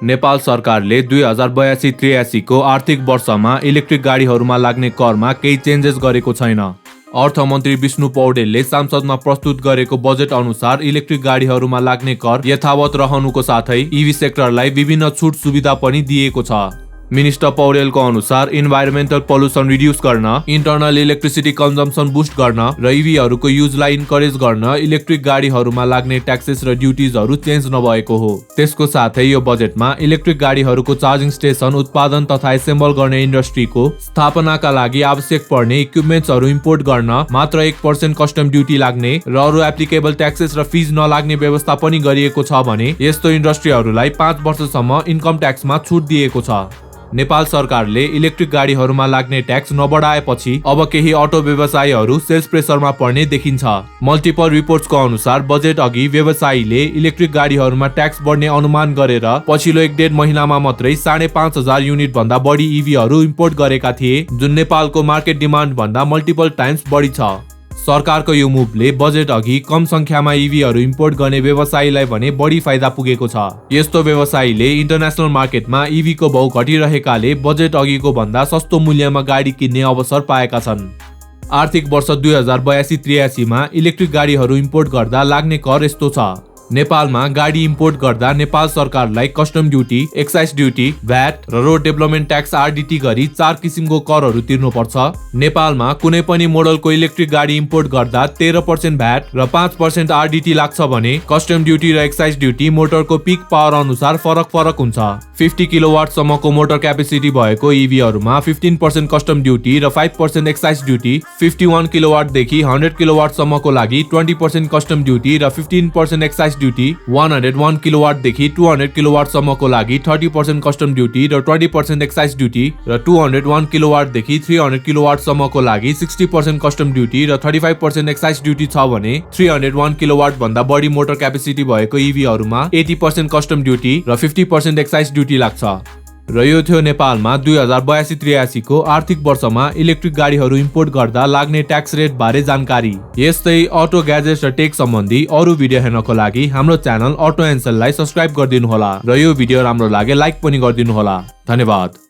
नेपाल सरकारले 2082-83 को आर्थिक वर्षमा इलेक्ट्रिक गाडीहरूमा लाग्ने करमा केही चेन्जेस गरेको छैन। अर्थमन्त्री विष्णु पौडेलले संसदमा प्रस्तुत गरेको बजेट अनुसार इलेक्ट्रिक गाडीहरूमा लाग्ने कर यथावत रहनुको साथै ईभी सेक्टरलाई विभिन्न छुट सुविधा पनि दिएको छ। मिनिस्टर पौडेलको अनुसार इन्भाइरोमेन्टल पोल्युसन रिड्युस गर्न, इन्टरनल इलेक्ट्रिसिटी कन्जम्पसन बुस्ट गर्न र ईभीहरूको युजलाई इन्करेज गर्न इलेक्ट्रिक गाडीहरूमा लाग्ने ट्याक्सेस र ड्युटिजहरू चेन्ज नभएको हो। त्यसको साथै यो बजेटमा इलेक्ट्रिक गाडीहरूको चार्जिङ स्टेसन उत्पादन तथा एसेम्बल गर्ने इन्डस्ट्रीको स्थापनाका लागि आवश्यक पर्ने इक्विपमेन्ट्सहरू इम्पोर्ट गर्न मात्र 1% कस्टम ड्युटी लाग्ने र अरू एप्लिकेबल ट्याक्सेस र फिज नलाग्ने व्यवस्था पनि गरिएको छ भने यस्तो इन्डस्ट्रीहरूलाई 5 वर्षसम्म इन्कम ट्याक्समा छुट दिएको छ। नेपाल सरकारले इलेक्ट्रिक गाडीहरूमा लाग्ने ट्याक्स नबढाएपछि अब केही अटो व्यवसायीहरू सेल्स प्रेसरमा पर्ने देखिन्छ। मल्टिपल रिपोर्ट्सको अनुसार बजेट अघि व्यवसायीले इलेक्ट्रिक गाडीहरूमा ट्याक्स बढ्ने अनुमान गरेर पछिल्लो 1.5 महिनामा मात्रै 5,500 युनिट भन्दा बढी ईभीहरू इम्पोर्ट गरेका थिए, जुन नेपालको मार्केट डिमान्ड भन्दा मल्टिपल टाइम्स बढी छ। सरकारको यो मुभले बजेट अघि कम संख्यामा ईभीहरू इम्पोर्ट गर्ने व्यवसायीलाई भने बढी फाइदा पुगेको छ। यस्तो व्यवसायीले इन्टरनेशनल मार्केटमा ईभीको भाउ घटिरहेकाले बजेट अघिको भन्दा सस्तो मूल्यमा गाडी किन्ने अवसर पाएका छन्। आर्थिक वर्ष 2082-83 मा इलेक्ट्रिक गाडीहरू इम्पोर्ट गर्दा लाग्ने कर यस्तो छ। नेपालमा गाडी इम्पोर्ट गर्दा नेपाल सरकारलाई custom duty, excise duty, VAT र रोड डेभलपमेन्ट ट्याक्स आरडीटी गरी 4 किसिमको करहरू तिर्नुपर्छ। नेपालमा कुनै पनि मोडलको इलेक्ट्रिक गाडी इम्पोर्ट गर्दा 13% भ्याट र 5% आरडीटी लाग्छ भने कस्टम ड्युटी र एक्साइज ड्युटी मोटरको पिक पावर अनुसार फरक हुन्छ। 50 किलोवाट सम्मको मोटर क्यापेसिटी भएको ईभीहरूमा 15% कस्टम ड्युटी र 5% एक्साइज ड्युटी, 51 किलोवाट देखि 100 किलोवाट सम्मको लागि 20% कस्टम ड्युटी र 15% एक्साइज ड्युटी, 101 किलोवाट देखि 200 किलोवाट सम्मको लागि 30% कस्टम ड्युटी र 20% एक्साइज ड्युटी र 201 किलोवाट देखि 300 किलोवाट सम्मको लागि 60% कस्टम ड्युटी र 35% एक्साइज ड्युटी छ भने 301 किलोवाट भन्दा बढी मोटर क्यापेसिटी भएको ईभीहरूमा 80% कस्टम ड्युटी र 50% एक्साइज ड्युटी लाग्छ। र यो थियो नेपालमा 2082-83 को आर्थिक वर्षमा इलेक्ट्रिक गाडीहरू इम्पोर्ट गर्दा लाग्ने ट्याक्स रेट बारे जानकारी। यस्तै अटो, ग्याजेट र टेक सम्बन्धी अरू भिडियो हेर्नको लागि हाम्रो च्यानल अटो एन्सललाई सब्स्क्राइब गरिदिनु होला र यो भिडियो राम्रो लागे लाइक पनि गरिदिनु होला। धन्यवाद।